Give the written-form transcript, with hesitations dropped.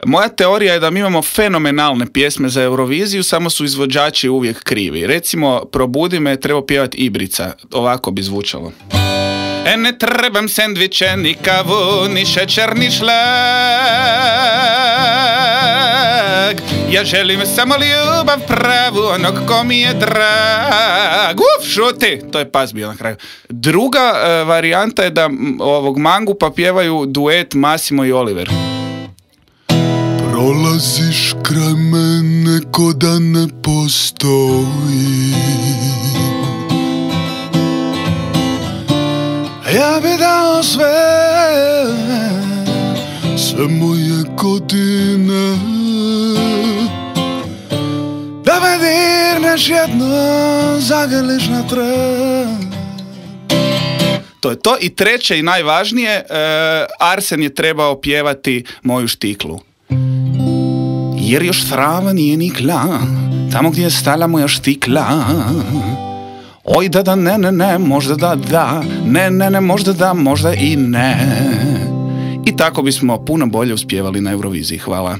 Moja teorija je da mi imamo fenomenalne pjesme za Euroviziju, samo su izvođači uvijek krivi. Recimo, Probudi me treba pjevati Ibrica, ovako bi zvučalo. Ne trebam sendviče, ni kavu, ni šećer, ni šlag. Ja želim samo ljubav pravu, onog ko mi je drag. Šuti! To je pas bio na kraju. Druga varijanta je da ovog Mangupa pjevaju duet Massimo i Oliver. Prolaziš kraj mene ko da ne postoji. Ja bi dao sve moje godine, da me dirneš jedno, zagrliš na tren. To je to. I treće i najvažnije, Arsen je trebao pjevati Moju štiklu. Jer još trava nije nikla, tamo gdje je stala moja štikla. Oj da, ne, možda da, ne, možda da, možda i ne. I tako bismo puno bolje uspjevali na Euroviziji. Hvala.